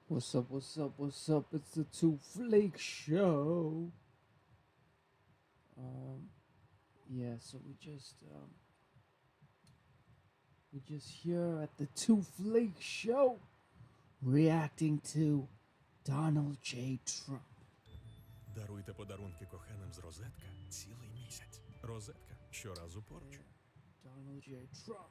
What's up? What's up? What's up? It's the Two Flake Show. Um, yeah. So we just here at the Two Flake Show, reacting to Donald J. Trump. Даруйте подарунки коханим з розетка цілий місяць. Розетка щоразу поруч. Donald J. Trump.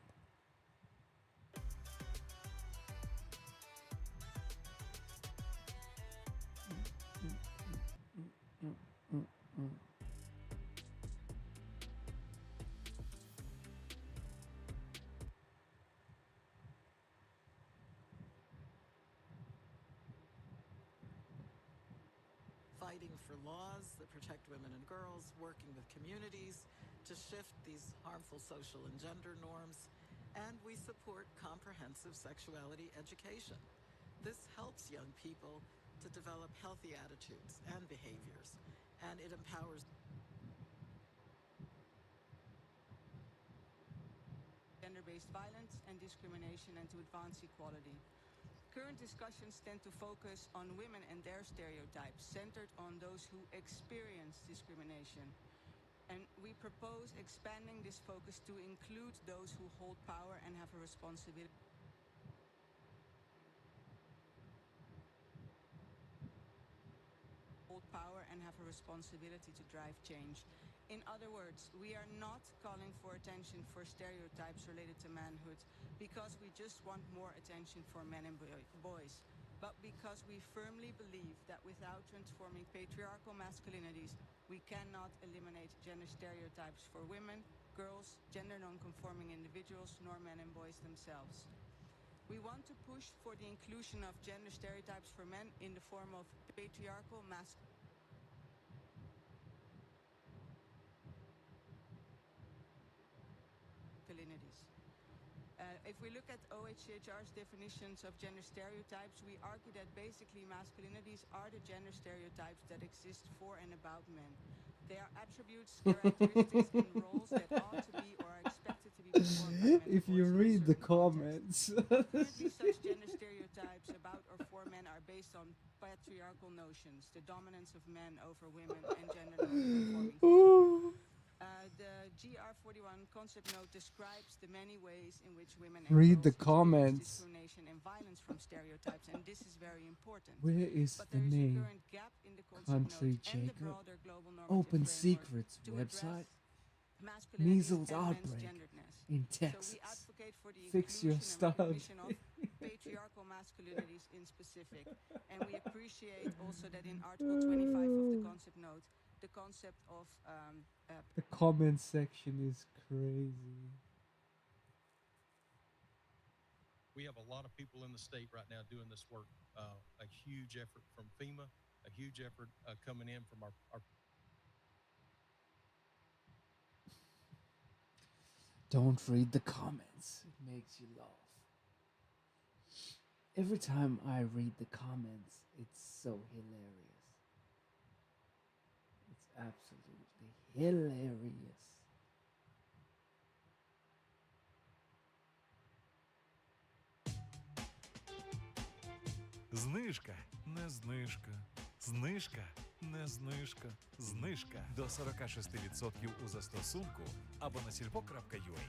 Fighting for laws that protect women and girls, working with communities to shift these harmful social and gender norms, and we support comprehensive sexuality education. This helps young people to develop healthy attitudes and behaviors, and it empowers gender-based violence and discrimination and to advance equality. Current discussions tend to focus on women and their stereotypes, centered on those who experience discrimination. And we propose expanding this focus to include those who hold power and have a responsibility. Power and have a responsibility to drive change. In other words, we are not calling for attention for stereotypes related to manhood because we just want more attention for men and boys, but because we firmly believe that without transforming patriarchal masculinities, we cannot eliminate gender stereotypes for women, girls, gender non-conforming individuals, nor men and boys themselves. We want to push for the inclusion of gender stereotypes for men in the form of patriarchal masculinity. If we look at OHCHR's definitions of gender stereotypes, we argue that basically masculinities are the gender stereotypes that exist for and about men. They are attributes, characteristics, and roles that ought to be or are expected to be performed by men. If you read the comments. Currently, such gender stereotypes about or for men are based on patriarchal notions, the dominance of men over women, and gender non-conforming. The GR41 concept note describes the many ways in which women and Read the girls experience comments. discrimination and violence from stereotypes, and this is very important. Where is But the there is a name? current gap in the concept Country note and the Jacob. broader global normative Open framework Secrets to website. address masculinity Measles and outbreak men's-genderedness. in So we Texas. advocate for the Fix your inclusion and stuff. recognition of patriarchal masculinities in specific. And we appreciate also that in Article 25 of the concept note, the concept of The comment section is crazy. We have a lot of people in the state right now doing this work. A huge effort from FEMA, a huge effort coming in from our Don't read the comments. It makes you laugh. Every time I read the comments, it's so hilarious. It's absolutely hilarious. Знижка, не знижка. Знижка, не знижка. Знижка до 46% у застосунку або на сільпо.ua.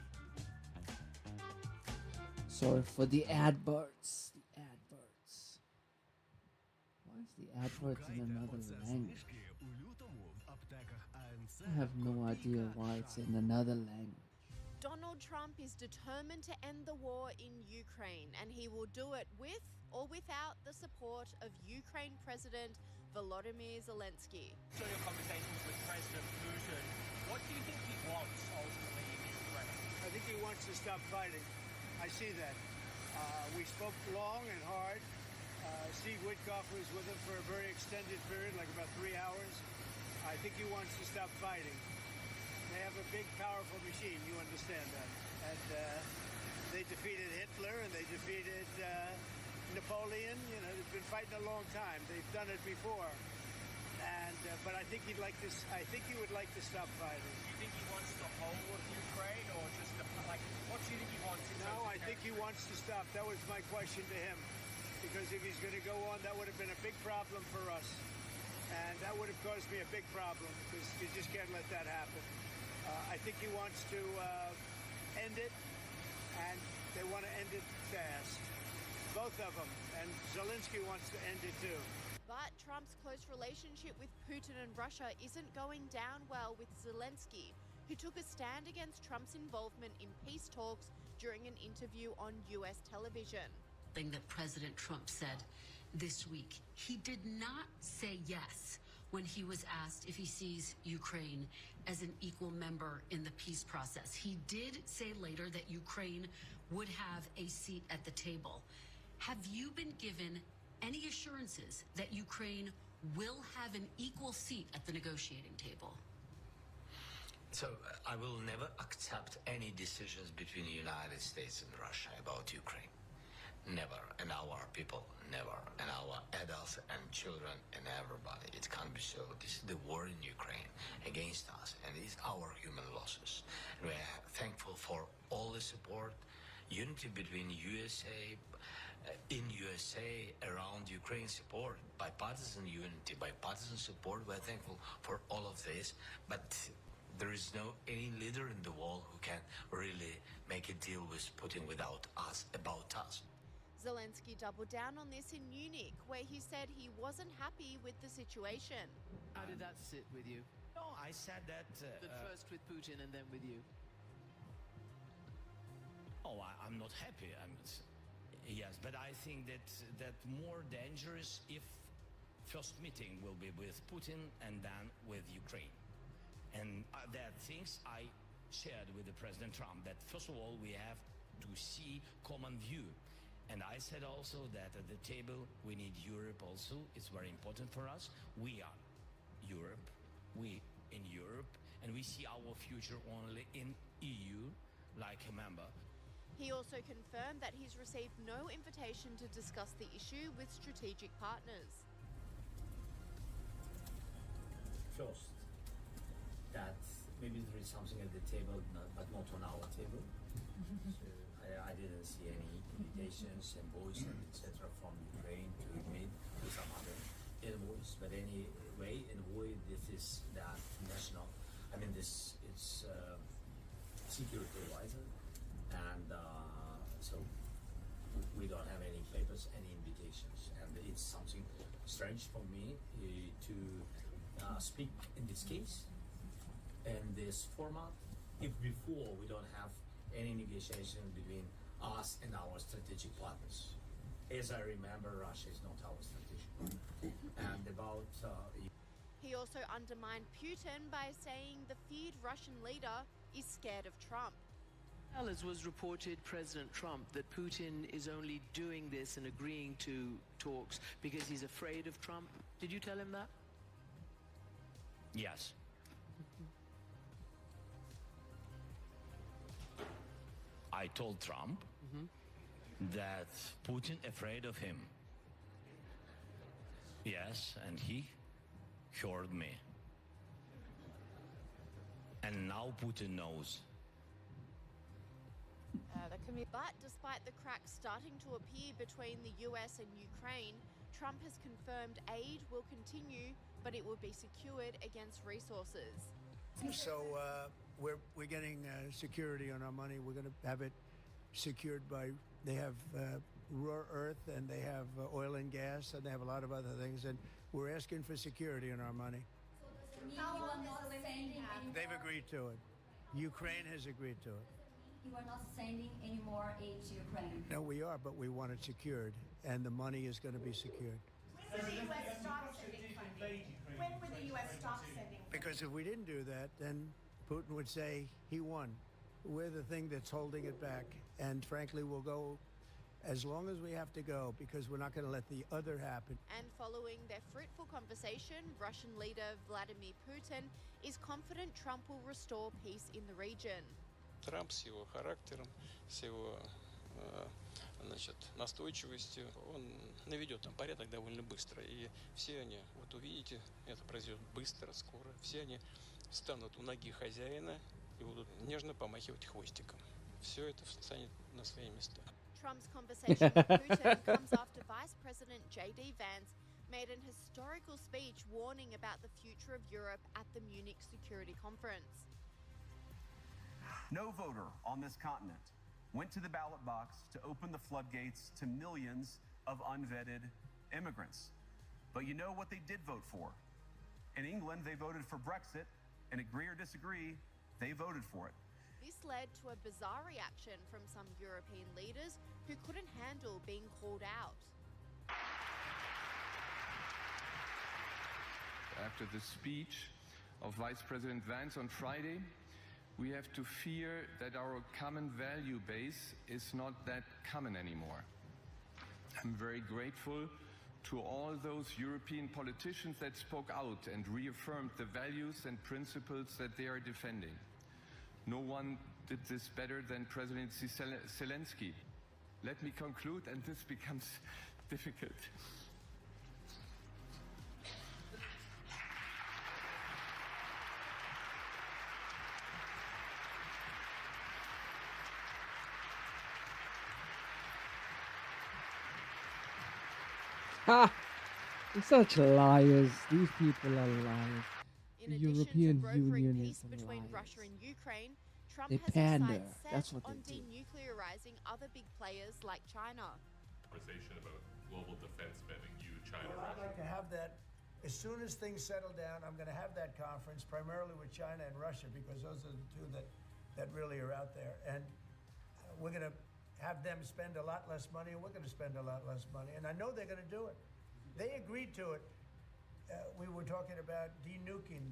Sorry for the adverts. The adverts. Why is the adverts in another language? I have no idea why it's in another language. Donald Trump is determined to end the war in Ukraine, and he will do it with or without the support of Ukraine President Volodymyr Zelensky. So your conversations with President Putin, what do you think he wants ultimately in Ukraine? I think he wants to stop fighting. I see that. We spoke long and hard. Steve Witkoff was with him for a very extended period, like about 3 hours. I think he wants to stop fighting. They have a big, powerful machine. You understand that. And they defeated Hitler and they defeated Napoleon. You know, they've been fighting a long time. They've done it before. And but I think he'd like to. I think he would like to stop fighting. Do you think he wants the whole of Ukraine, or just what do you think he wants? No, I think he wants to stop. That was my question to him. because if he's going to go on, that would have been a big problem for us. And that would have caused me a big problem because you just can't let that happen. I think he wants to end it, and they want to end it fast. Both of them. And Zelensky wants to end it too. But Trump's close relationship with Putin and Russia isn't going down well with Zelensky, who took a stand against Trump's involvement in peace talks during an interview on US television. Thing that President Trump said this week. He did not say yes when he was asked if he sees Ukraine as an equal member in the peace process. He did say later that Ukraine would have a seat at the table. Have you been given any assurances that Ukraine will have an equal seat at the negotiating table? So I will never accept any decisions between the United States and Russia about Ukraine. Never. And our people, never. And our adults and children and everybody. It can't be so. This is the war in Ukraine against us, and it's our human losses. And we are thankful for all the support, unity between USA, in USA, around Ukraine support, bipartisan unity, bipartisan support. We're thankful for all of this, but there is no any leader in the world who can really make a deal with Putin without us, about us. Zelensky doubled down on this in Munich, where he said he wasn't happy with the situation. How did that sit with you? No, I said that... first with Putin and then with you. Oh, I'm not happy. Yes, but I think that more dangerous if first meeting will be with Putin and then with Ukraine. And there are things I shared with the President Trump, that first of all, we have to see common view. And I said also that at the table, we need Europe also. It's very important for us. We are Europe. We in Europe. And we see our future only in EU, like a member. He also confirmed that he's received no invitation to discuss the issue with strategic partners. First, that maybe there is something at the table, but not on our table. So I didn't see any invitations, envoys, etc. from Ukraine to meet with some other envoys. But anyway, envoy, this is that national. I mean, this is security advisor, and so we don't have any papers, any invitations, and it's something strange for me to speak in this case, in this format, if before we don't have any negotiation between us and our strategic partners. As I remember, Russia is not our strategic partner. And about... He also undermined Putin by saying the feared Russian leader is scared of Trump. Well, as was reported, President Trump, that Putin is only doing this and agreeing to talks because he's afraid of Trump. Did you tell him that? Yes. I told Trump that Putin afraid of him. Yes, and he heard me. And now Putin knows. But despite the cracks starting to appear between the US and Ukraine, Trump has confirmed aid will continue, but it will be secured against resources. So we're getting security on our money. We're going to have it secured by, they have rare earth, and they have oil and gas, and they have a lot of other things, and we're asking for security on our money. They've agreed to it. Ukraine has agreed to it. You are not sending any more aid to Ukraine. No, we are, but we want it secured, and the money is going to be secured. When will the U.S. stop sending funding? When will the U.S. stop sending funding? Because if we didn't do that, then Putin would say he won. We're the thing that's holding it back, and frankly, we'll go as long as we have to go, because we're not going to let the other happen. And following their fruitful conversation, Russian leader Vladimir Putin is confident Trump will restore peace in the region. Трамп с его характером, с его настойчивостью, он наведет там порядок довольно быстро. И все они, вот увидите, это произойдет быстро, скоро. Все они встанут у ноги хозяина и будут нежно помахивать хвостиком. Все это встанет на свои места. Trump's conversation with Putin comes after Vice made an historical speech warning about the future of Europe at the Munich Security Conference. No voter on this continent went to the ballot box to open the floodgates to millions of unvetted immigrants. But you know what they did vote for? In England, they voted for Brexit, and agree or disagree, they voted for it. This led to a bizarre reaction from some European leaders who couldn't handle being called out. After the speech of Vice President Vance on Friday, we have to fear that our common value base is not that common anymore. I'm very grateful to all those European politicians that spoke out and reaffirmed the values and principles that they are defending. No one did this better than President Zelensky. Let me conclude, and this becomes difficult. Ha! They're such liars. These people are liars. In The addition European to brokering Union peace is a between liar. Russia and Ukraine, Trump They has pander. his sights set That's what on they do. denuclearizing other big players like China. Conversation about global defense spending, you, China, Well, I'd Russia. like to have that, as soon as things settle down, I'm going to have that conference primarily with China and Russia because those are the two that really are out there. And we're going to have them spend a lot less money and we're going to spend a lot less money. And I know they're going to do it. They agreed to it. We were talking about denuclearizing,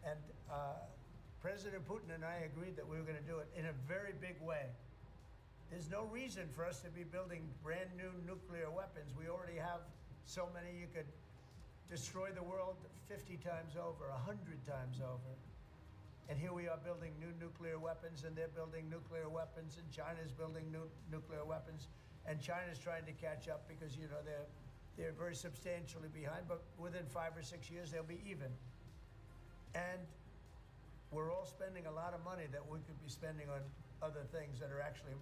and President Putin and I agreed that we were going to do it in a very big way. There's no reason for us to be building brand new nuclear weapons. We already have so many you could destroy the world 50 times over, 100 times over. And here we are building new nuclear weapons, and they're building nuclear weapons, and China's building new nuclear weapons, and China's trying to catch up because, you know, they're very substantially behind, but within 5 or 6 years, they'll be even. And we're all spending a lot of money that we could be spending on other things that are actually,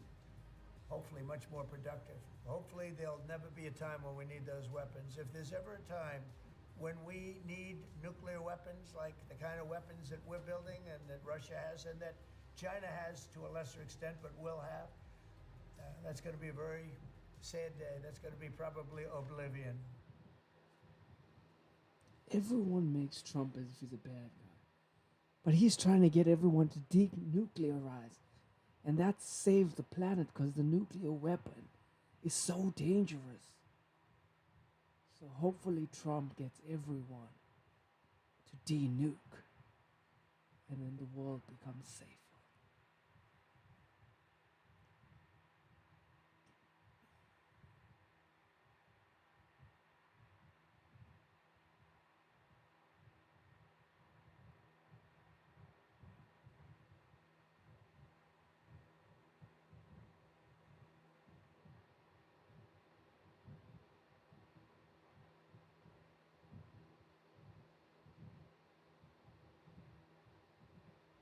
hopefully, much more productive. Hopefully, there'll never be a time when we need those weapons. If there's ever a time when we need nuclear weapons, like the kind of weapons that we're building and that Russia has and that China has to a lesser extent, but will have, that's going to be a very sad day. That's going to be probably oblivion. Everyone makes Trump as if he's a bad guy. But he's trying to get everyone to denuclearize. And that saves the planet because the nuclear weapon is so dangerous. So hopefully Trump gets everyone to denuke. And then the world becomes safer.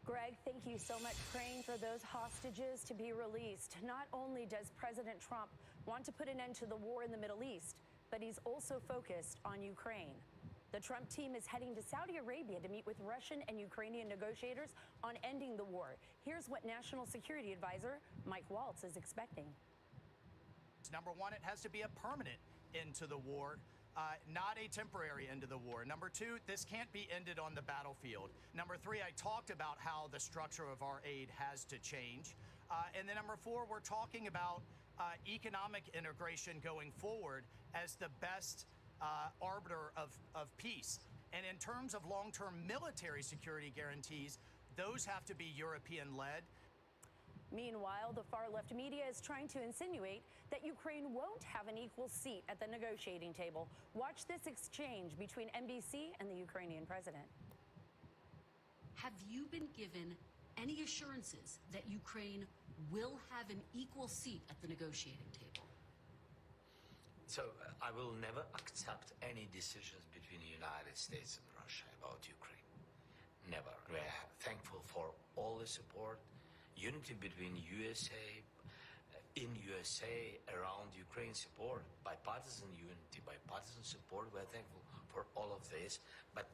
Greg, thank you so much. Praying for those hostages to be released. Not only does President Trump want to put an end to the war in the Middle East, but he's also focused on Ukraine. The Trump team is heading to Saudi Arabia to meet with Russian and Ukrainian negotiators on ending the war. Here's what National Security Advisor Mike Waltz is expecting. Number one, it has to be a permanent end to the war. Not a temporary end to the war. Number two, this can't be ended on the battlefield. Number three, I talked about how the structure of our aid has to change. And then number four, we're talking about economic integration going forward as the best arbiter of peace. And in terms of long-term military security guarantees, those have to be European-led. Meanwhile, the far-left media is trying to insinuate that Ukraine won't have an equal seat at the negotiating table. Watch this exchange between NBC and the Ukrainian president. Have you been given any assurances that Ukraine will have an equal seat at the negotiating table? So I will never accept any decisions between the United States and Russia about Ukraine. Never. We are thankful for all the support, unity between USA, in USA around Ukraine support, bipartisan unity, bipartisan support. We're thankful for all of this, but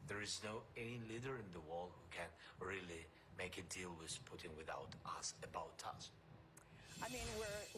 there is no any leader in the world who can really make a deal with Putin without us, about us. I mean,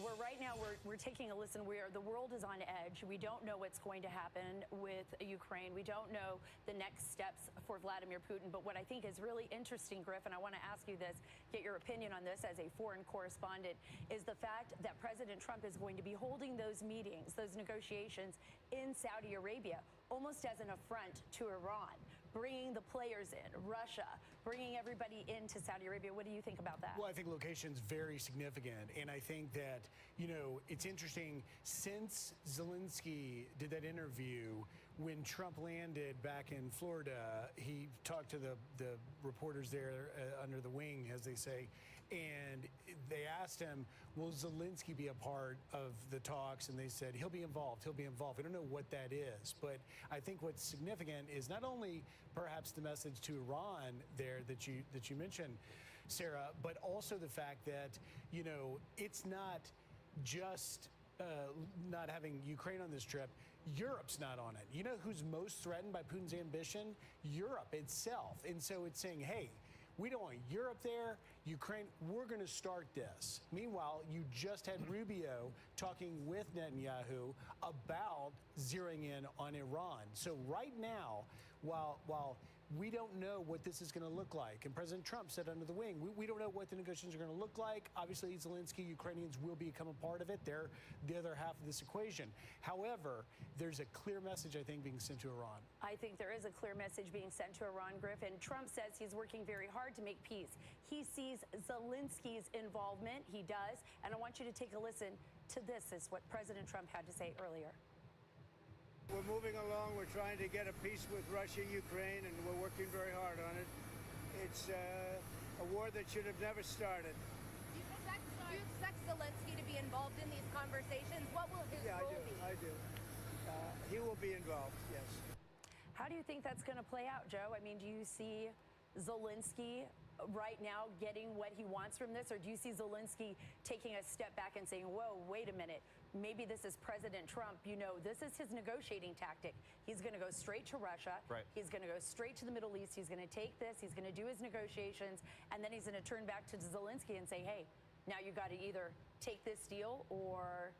we're right now, we're taking a listen. The world is on edge. We don't know what's going to happen with Ukraine. We don't know the next steps for Vladimir Putin. But what I think is really interesting, Griff, and I want to ask you this, get your opinion on this as a foreign correspondent, is the fact that President Trump is going to be holding those meetings, those negotiations in Saudi Arabia, almost as an affront to Iran, bringing the players in, Russia, bringing everybody into Saudi Arabia. What do you think about that? Well, I think location's very significant. And I think that, you know, it's interesting, since Zelensky did that interview, when Trump landed back in Florida, he talked to the reporters there under the wing, as they say, and they asked him, will Zelensky be a part of the talks? And they said, he'll be involved, he'll be involved. We don't know what that is, but I think what's significant is not only perhaps the message to Iran there that you mentioned, Sarah, but also the fact that, you know, it's not just not having Ukraine on this trip. Europe's not on it. You know who's most threatened by Putin's ambition? Europe itself. And so it's saying, hey, we don't want Europe there, Ukraine, we're going to start this. Meanwhile, you just had Rubio talking with Netanyahu about zeroing in on Iran. So right now, while we don't know what this is going to look like, and President Trump said under the wing, we don't know what the negotiations are going to look like. Obviously, Zelensky, Ukrainians will become a part of it. They're the other half of this equation. However, there's a clear message, I think, being sent to Iran. I think there is a clear message being sent to Iran, Griff, and Trump says he's working very hard to make peace. He sees Zelensky's involvement. He does. And I want you to take a listen to this, is what President Trump had to say earlier. We're moving along. We're trying to get a peace with Russia, Ukraine, and we're working very hard on it. It's a war that should have never started. Do you expect Zelensky to be involved in these conversations? What will his role be? I do. He will be involved, yes. How do you think that's going to play out, Joe? I mean, do you see Zelensky right now getting what he wants from this, or do you see Zelensky taking a step back and saying, whoa, wait a minute, maybe this is President Trump, you know, this is his negotiating tactic. He's going to go straight to Russia. Right. He's going to go straight to the Middle East. He's going to take this. He's going to do his negotiations. And then he's going to turn back to Zelensky and say, hey, now you got to either take this deal or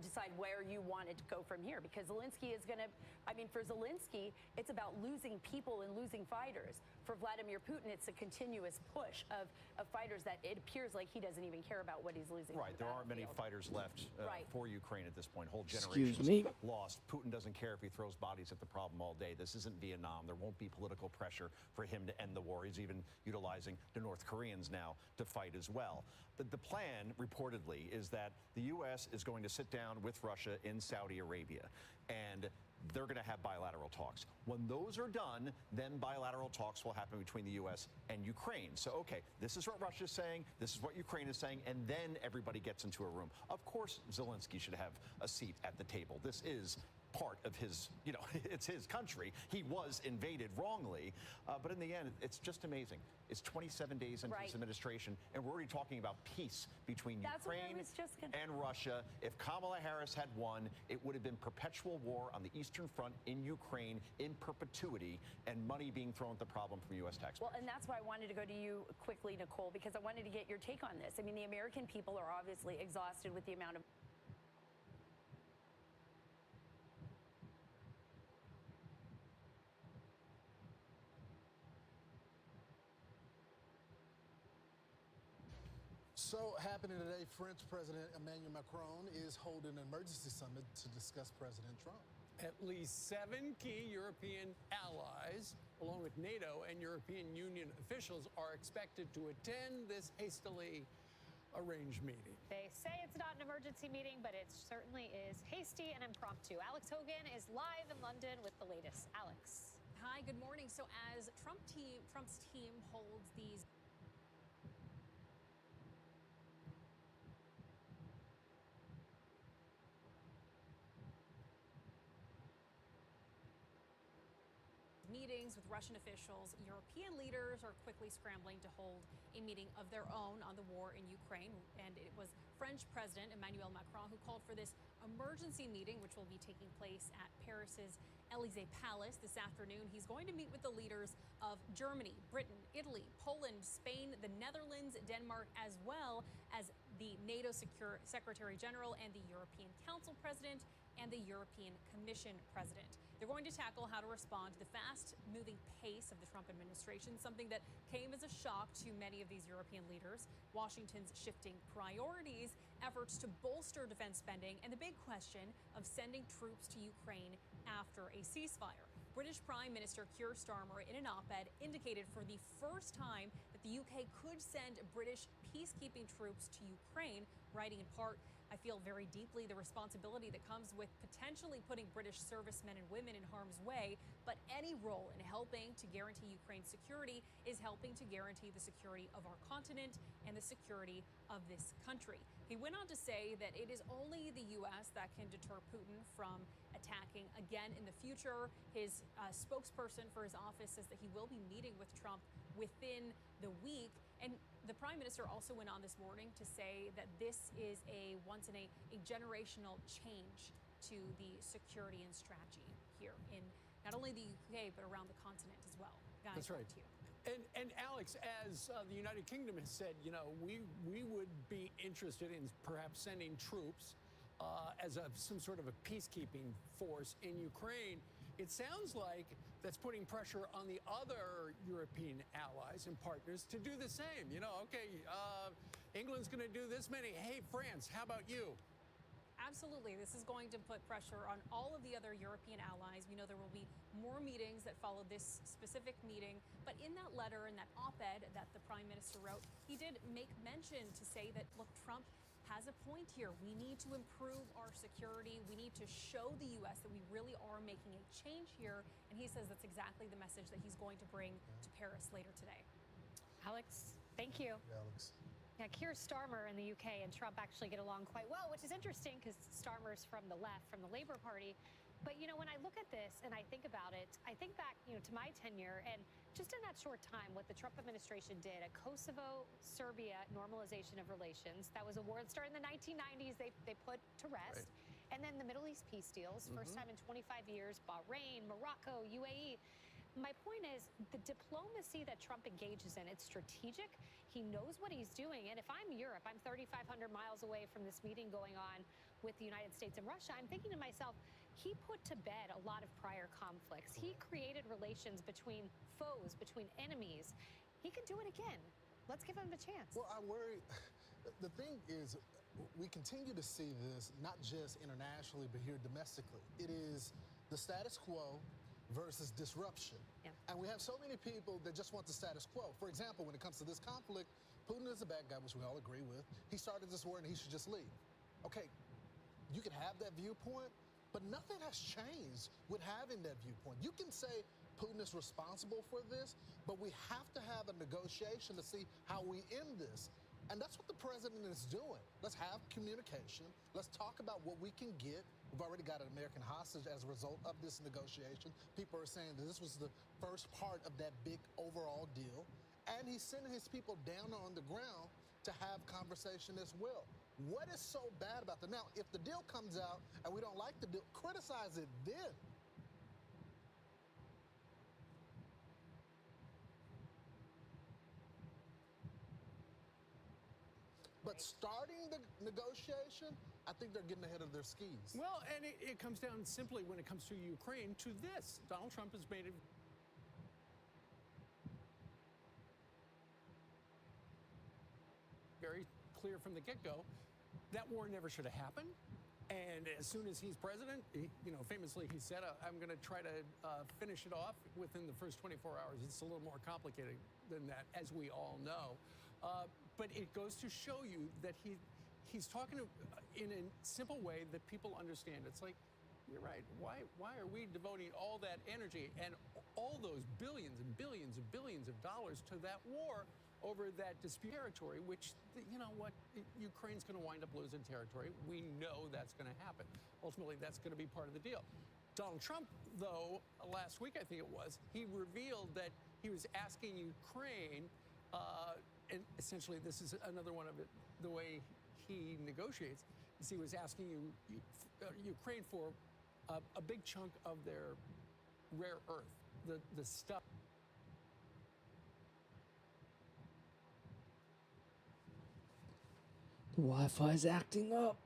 decide where you want it to go from here. Because Zelensky is going to, I mean, for Zelensky, it's about losing people and losing fighters. For Vladimir Putin, it's a continuous push of fighters that it appears like he doesn't even care about what he's losing. Right, there aren't many fighters left for Ukraine at this point. Whole Excuse generations me. lost. Putin doesn't care if he throws bodies at the problem all day. This isn't Vietnam. There won't be political pressure for him to end the war. He's even utilizing the North Koreans now to fight as well. The plan, reportedly, is that the U.S. is going to sit down with Russia in Saudi Arabia, and they're going to have bilateral talks. When those are done, then bilateral talks will happen between the U.S. and Ukraine. So, okay, this is what Russia's saying, this is what Ukraine is saying, and then everybody gets into a room. Of course, Zelensky should have a seat at the table. This is part of his, you know, it's his country. He was invaded wrongly, but in the end, it's just amazing. It's 27 days into his administration, and we're already talking about peace between Ukraine and Russia. If Kamala Harris had won, it would have been perpetual war on the Eastern Front in Ukraine in perpetuity, and money being thrown at the problem from U.S. taxpayers. Well, and that's why I wanted to go to you quickly, Nicole, because I wanted to get your take on this. I mean, the American people are obviously exhausted with the amount of So, happening today, French President Emmanuel Macron is holding an emergency summit to discuss President Trump. At least 7 key European allies, along with NATO and European Union officials, are expected to attend this hastily arranged meeting. They say it's not an emergency meeting, but it certainly is hasty and impromptu. Alex Hogan is live in London with the latest. Alex. Hi, good morning. So as Trump's team holds these meetings with Russian officials, European leaders are quickly scrambling to hold a meeting of their own on the war in Ukraine. And it was French President Emmanuel Macron who called for this emergency meeting, which will be taking place at Paris's Elysee Palace this afternoon. He's going to meet with the leaders of Germany, Britain, Italy, Poland, Spain, the Netherlands, Denmark, as well as the NATO Secretary General and the European Council President and the European Commission President. They're going to tackle how to respond to the fast-moving pace of the Trump administration, something that came as a shock to many of these European leaders. Washington's shifting priorities, efforts to bolster defense spending, and the big question of sending troops to Ukraine after a ceasefire. British Prime Minister Keir Starmer, in an op-ed, indicated for the first time that the UK could send British peacekeeping troops to Ukraine, writing in part, "I feel very deeply the responsibility that comes with potentially putting British servicemen and women in harm's way, but any role in helping to guarantee Ukraine's security is helping to guarantee the security of our continent and the security of this country." He went on to say that it is only the U.S. that can deter Putin from attacking again in the future. His spokesperson for his office says that he will be meeting with Trump within the week. And the Prime Minister also went on this morning to say that this is a once in a generational change to the security and strategy here in not only the UK, but around the continent as well. Guys, that's right. To you. And Alex, as the United Kingdom has said, you know, we would be interested in perhaps sending troops as some sort of a peacekeeping force in Ukraine. It sounds like that's putting pressure on the other European allies and partners to do the same. You know, okay, England's going to do this many. Hey, France, how about you? Absolutely. This is going to put pressure on all of the other European allies. We know there will be more meetings that follow this specific meeting. But in that letter, in that op-ed that the Prime Minister wrote, he did make mention to say that, look, Trump has a point here. We need to improve our security. We need to show the U.S. that we really are making a change here. And he says that's exactly the message that he's going to bring to Paris later today. Alex, thank you. Alex. Yeah, Keir Starmer in the UK and Trump actually get along quite well, which is interesting because Starmer's from the left, from the Labour Party. But, you know, when I look at this and I think about it, I think back, you know, to my tenure and just in that short time, what the Trump administration did, a Kosovo-Serbia normalization of relations. That was a war that started in the 1990s. They put to rest. Right. And then the Middle East peace deals, first time in 25 years, Bahrain, Morocco, UAE. My point is the diplomacy that Trump engages in, it's strategic. He knows what he's doing. And if I'm Europe, I'm 3,500 miles away from this meeting going on with the United States and Russia. I'm thinking to myself, he put to bed a lot of prior conflicts. He created relations between foes, between enemies. He can do it again. Let's give him the chance. Well, I worry. The thing is, we continue to see this not just internationally, but here domestically. It is the status quo versus disruption. Yeah. And we have so many people that just want the status quo. For example, when it comes to this conflict, Putin is a bad guy, which we all agree with. He started this war and he should just leave. Okay, you can have that viewpoint, but nothing has changed with having that viewpoint. You can say Putin is responsible for this, but we have to have a negotiation to see how we end this. And that's what the president is doing. Let's have communication. Let's talk about what we can get. We've already got an American hostage as a result of this negotiation. People are saying that this was the first part of that big overall deal. And he's sending his people down on the ground to have conversation as well. What is so bad about that? Now, if the deal comes out and we don't like the deal, criticize it then. But starting the negotiation, I think they're getting ahead of their skis. Well, and it comes down simply when it comes to Ukraine to this. Donald Trump has made it very clear from the get-go that war never should have happened. And as soon as he's president, you know, famously he said, I'm going to try to finish it off within the first 24 hours. It's a little more complicated than that, as we all know. But it goes to show you that he's talking in a simple way that people understand. It's like, you're right. Why are we devoting all that energy and all those billions and billions and billions of dollars to that war over that dispute territory, which, you know what, Ukraine's going to wind up losing territory. We know that's going to happen. Ultimately, that's going to be part of the deal. Donald Trump, though, last week, I think it was, he revealed that he was asking Ukraine, and essentially this is another one of the way he negotiates, is he was asking Ukraine for a big chunk of their rare earth, the stuff. The Wi-Fi's acting up.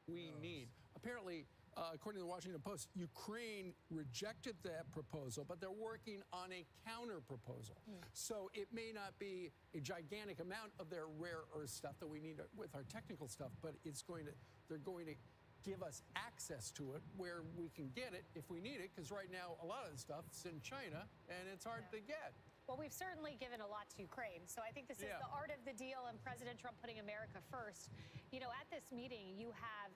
We need. Apparently, according to the Washington Post, Ukraine rejected that proposal, but they're working on a counter proposal. So it may not be a gigantic amount of their rare earth stuff that we need with our technical stuff, but they're going to give us access to it where we can get it if we need it, because right now a lot of the stuff's in China and it's hard to get. Well, we've certainly given a lot to Ukraine, so I think this is the art of the deal and President Trump putting America first. You know, at this meeting,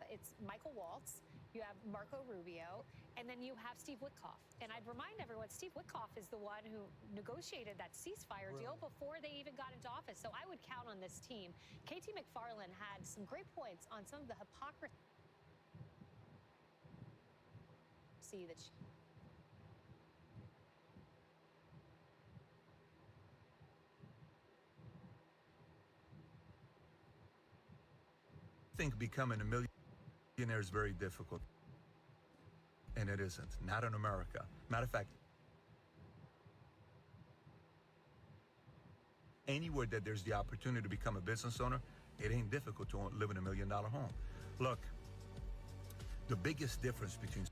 it's Michael Waltz, you have Marco Rubio, and then you have Steve Witkoff. And I'd remind everyone, Steve Witkoff is the one who negotiated that ceasefire deal before they even got into office. So I would count on this team. KT McFarland had some great points on some of the hypocrisy that she think becoming a millionaire is very difficult, and it isn't. Not in America. Matter of fact, anywhere that there's the opportunity to become a business owner, it ain't difficult to live in $1 million home. Look, the biggest difference between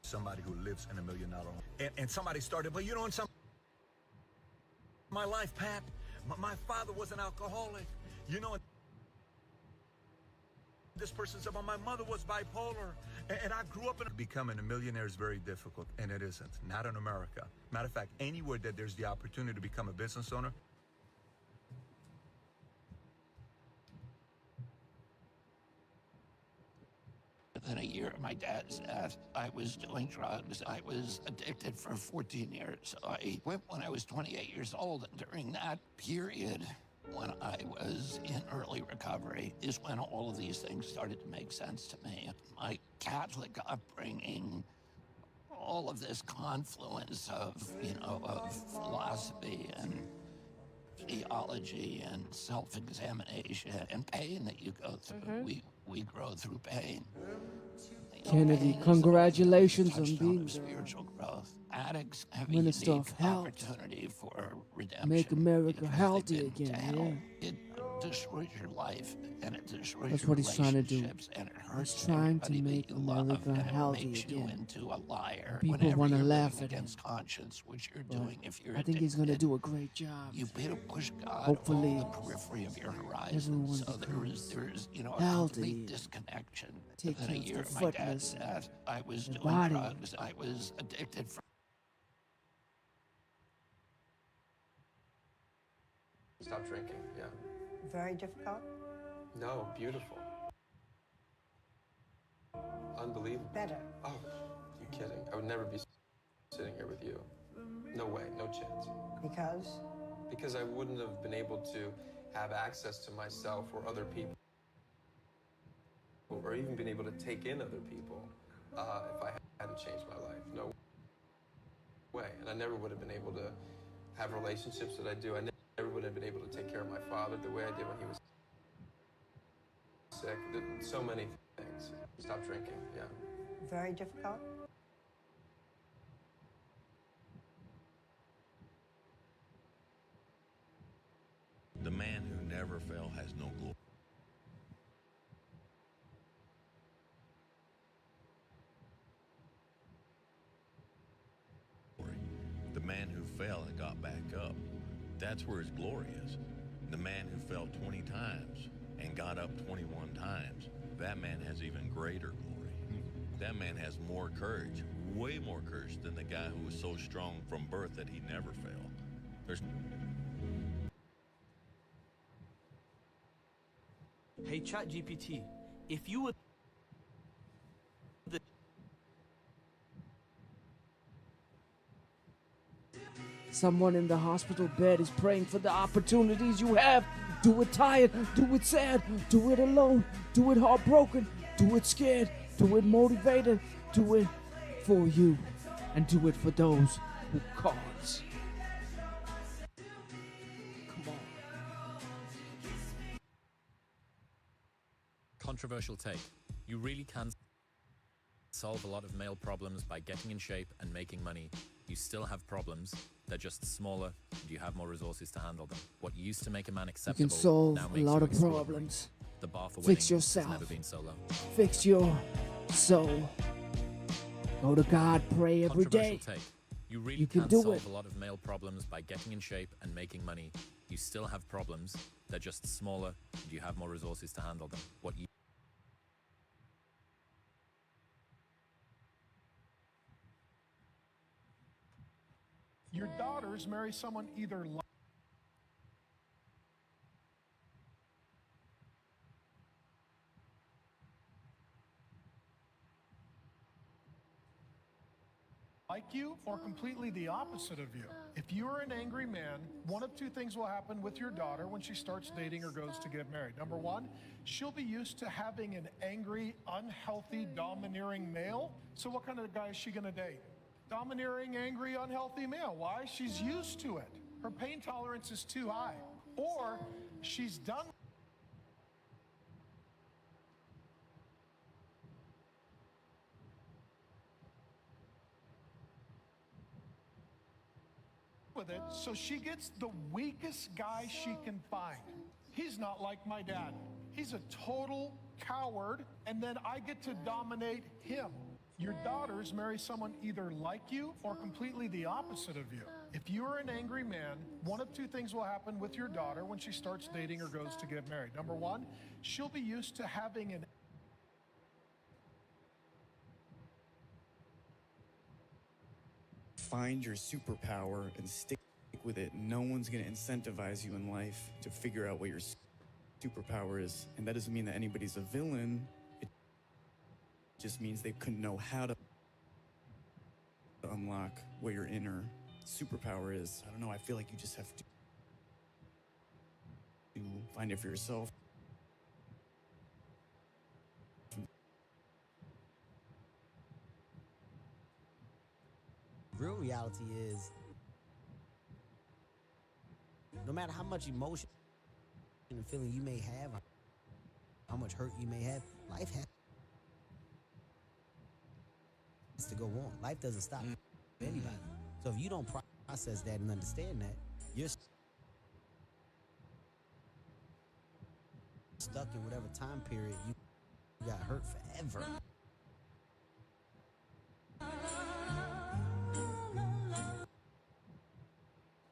somebody who lives in $1 million home and somebody started, but you know, in my life, Pat, my father was an alcoholic, you know. This person said, well, my mother was bipolar, and I grew up in... Becoming a millionaire is very difficult, and it isn't. Not in America. Matter of fact, anywhere that there's the opportunity to become a business owner, Within a year, my dad's death, I was doing drugs. I was addicted for 14 years. I quit when I was 28 years old, and during that period, when I was in early recovery, is when all of these things started to make sense to me. My Catholic upbringing, all of this confluence of, of philosophy and theology and self-examination and pain that you go through. We grow through pain. Kennedy, congratulations on being the spiritual growth. Addicts have Minister a of unique Health. Opportunity for redemption. Make America because healthy they've been again, down. yeah. It destroys your life, and it destroys That's your what he's trying to do. relationships, and it hurts He's trying to everybody make that you love, America and it healthy makes you again. into a liar. People whenever wanna you're laugh living at him. against conscience, which you're But doing if you're I think he's going to addicted. do a great job. You better push God Hopefully, on the periphery of your horizon. everyone So there's becomes a healthy, complete disconnection. take Within a care year, of my their dad's fitness, death, I was their doing body. drugs. I was addicted for. Stop drinking, yeah. Very difficult? No, beautiful. Unbelievable. Better. Oh, you kidding? I would never be sitting here with you. No way, no chance. Because? Because I wouldn't have been able to have access to myself or other people, or even been able to take in other people if I hadn't changed my life. No way. And I never would have been able to have relationships that I do. I never would have been able to take care of my father the way I did when he was sick. So many things. Stop drinking, yeah. Very difficult? The man who never fell has no glory. The man who fell and got back up, that's where his glory is. The man who fell 20 times and got up 21 times, that man has even greater glory. That man has more courage, way more courage than the guy who was so strong from birth that he never fell. There's Hey, ChatGPT, if you would Someone in the hospital bed is praying for the opportunities you have. Do it tired, do it sad, do it alone, do it heartbroken, Do it scared. Do it motivated. Do it for you. And do it for those who can't. Come on. Controversial take. You really can solve a lot of male problems by getting in shape and making money. You still have problems. They're just smaller and you have more resources to handle them. What used to make a man You acceptable can solve now a makes lot you of extraordinary. problems. The bar for Fix winning yourself. has never been so low. Fix your soul. Go to God, pray every day. Controversial take. You really You can can do solve it. a lot of male problems by getting in shape and making money. You still have problems. They're just smaller and you have more resources to handle them. What you Your daughters marry someone either like you or completely the opposite of you. If you are an angry man, one of two things will happen with your daughter when she starts dating or goes to get married. Number one, she'll be used to having an angry, unhealthy, domineering male. So what kind of guy is she going to date? Domineering, angry, unhealthy male. Why? She's used to it. Her pain tolerance is too high. Or she's done with it, so she gets the weakest guy she can find. He's not like my dad. He's a total coward, and then I get to dominate him. Your daughters marry someone either like you or completely the opposite of you. If you are an angry man, one of two things will happen with your daughter when she starts dating or goes to get married. Number one, she'll be used to having an Find your superpower and stick with it. No one's going to incentivize you in life to figure out what your superpower is. And that doesn't mean that anybody's a villain. It just means they couldn't know how to unlock what your inner superpower is. I don't know. I feel like you just have to find it for yourself. Real reality is, no matter how much emotion and feeling you may have, how much hurt you may have, life has to go on. Life doesn't stop for anybody. So if you don't process that and understand that, you're stuck in whatever time period you got hurt forever.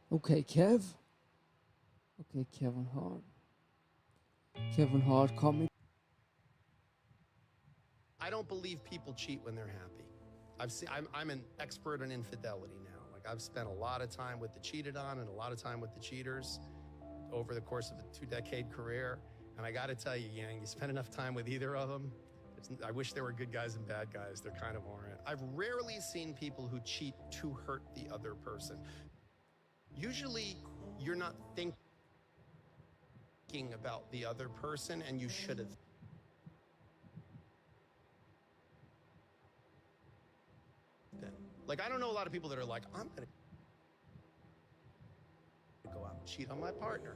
Okay, Kev. Okay, Kevin Hart. Kevin Hart, call me. I don't believe people cheat when they're happy. I'm an expert on infidelity now. Like, I've spent a lot of time with the cheated on and a lot of time with the cheaters over the course of a 2-decade career. And I got to tell you, Yang, you spend enough time with either of them. I wish there were good guys and bad guys. There kind of aren't. I've rarely seen people who cheat to hurt the other person. Usually, you're not thinking about the other person, and you should have. Like, I don't know a lot of people that are like, I'm going to go out and cheat on my partner.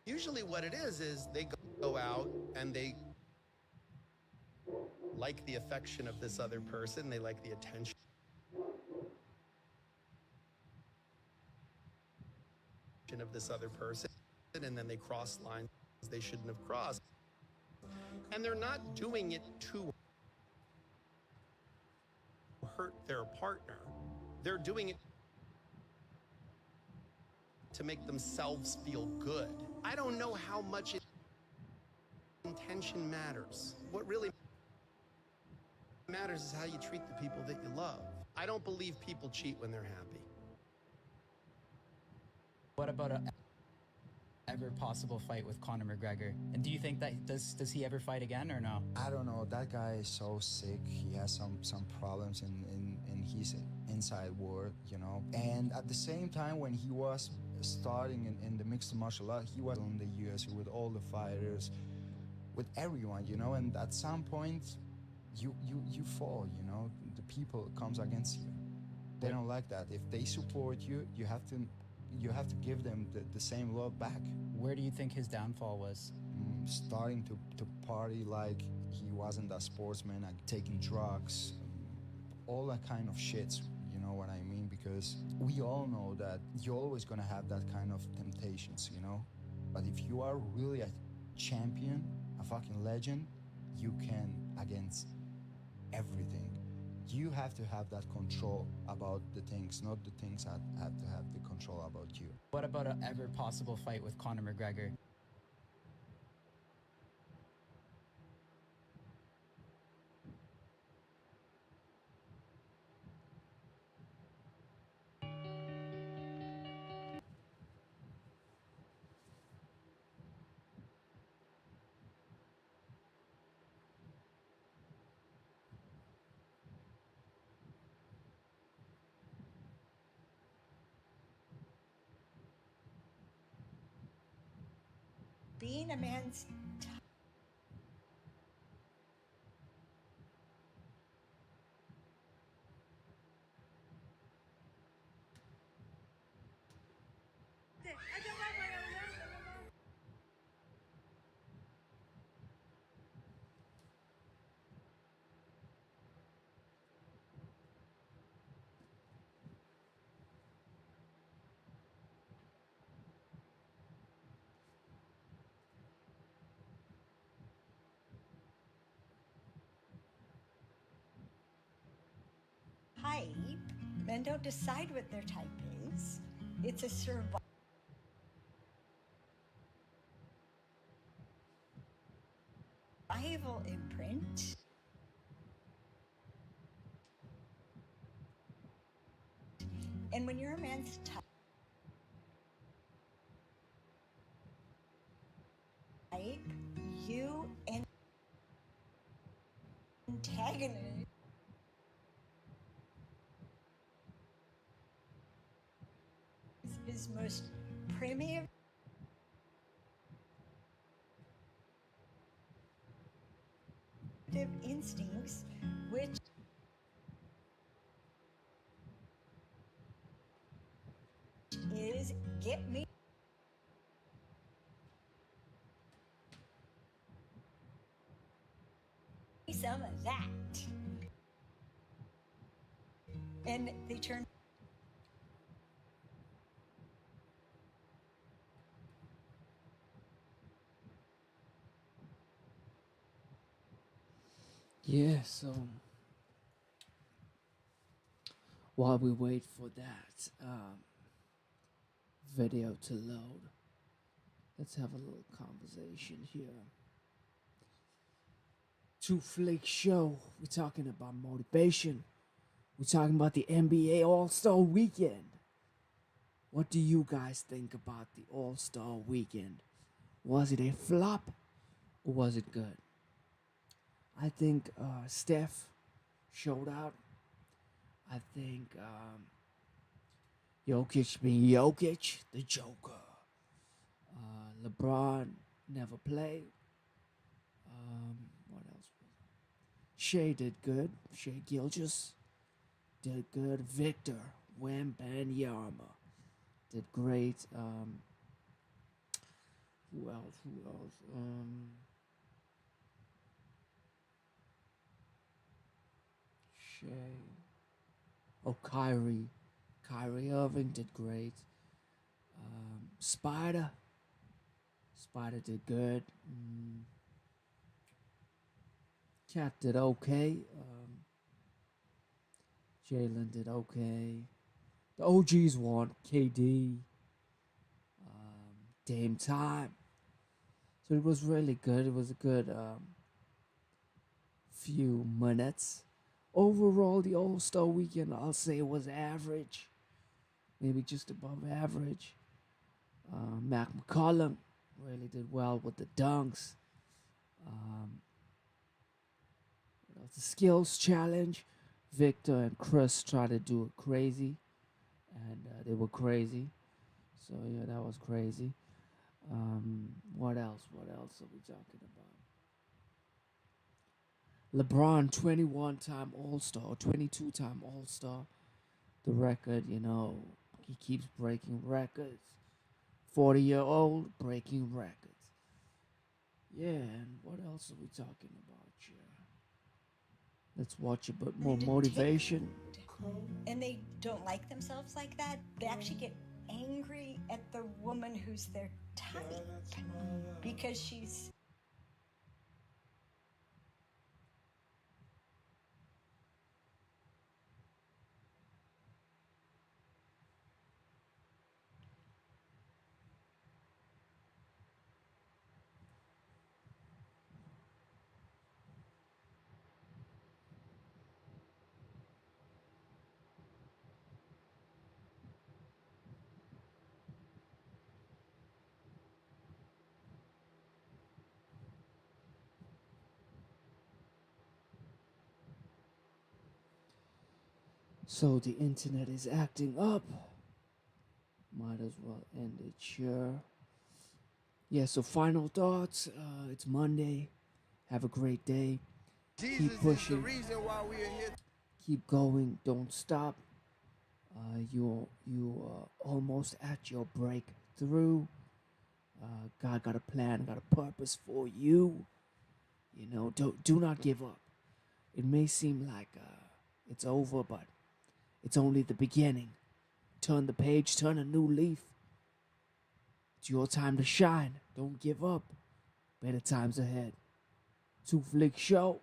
Usually what it is they go out and they like the affection of this other person. They like the attention of this other person, and then they cross lines they shouldn't have crossed. And they're not doing it to hurt their partner. They're doing it to make themselves feel good. I don't know how much intention matters. What really matters is how you treat the people that you love. I don't believe people cheat when they're happy. What about a ever possible fight with Conor McGregor? And do you think that does he ever fight again or no? I don't know. That guy is so sick. He has some problems in his inside world, you know. And at the same time, when he was starting in the mixed martial art, he was in the UFC with all the fighters, with everyone, you know, and at some point you fall, you know, the people comes against you. They don't like that. If they support you, you have to give them the same love back. Where do you think his downfall was? Starting to party like he wasn't a sportsman, like taking drugs, all that kind of shits, you know what I mean? Because we all know that you're always gonna have that kind of temptations, you know? But if you are really a champion, a fucking legend, you can against everything. You have to have that control about the things, not the things that have to have the control about you. What about an ever possible fight with Conor McGregor? Being a man's type, men don't decide what their type is. It's a survival imprint. And when you're a man's type, you antagonist his most primitive instincts, which is get me some of that. And they turn Yeah, so while we wait for that video to load, let's have a little conversation here. Two Flake Show. We're talking about motivation. We're talking about the NBA All-Star Weekend. What do you guys think about the All-Star Weekend? Was it a flop or was it good? I think Steph showed out. I think Jokic being Jokic, the Joker. LeBron never played. What else? Shea did good. Shea Gilgeous did good. Victor Wembanyama did great. Who else? Shea. Oh, Kyrie Irving did great. Spider did good. Cat did okay. Jalen did okay. The OGs won. KD. Dame Time. So it was really good. It was a good few minutes. Overall, the All-Star Weekend, I'll say, was average. Maybe just above average. Mac McCollum really did well with the dunks. The skills challenge. Victor and Chris tried to do it crazy. And they were crazy. So, yeah, that was crazy. What else? What else are we talking about? LeBron, 21-time All-Star, 22-time All-Star. The record, you know, he keeps breaking records. 40-year-old breaking records. Yeah, and what else are we talking about here? Let's watch a bit more motivation. And they don't like themselves like that. They actually get angry at the woman who's their type because she's So the internet is acting up. Might as well end it here. Yeah, so final thoughts. It's Monday. Have a great day. Keep pushing. Keep going. Don't stop. You are almost at your breakthrough. God got a plan, got a purpose for you. You know, do not give up. It may seem like it's over, but it's only the beginning. Turn the page, turn a new leaf. It's your time to shine. Don't give up. Better times ahead. Two Flick Show.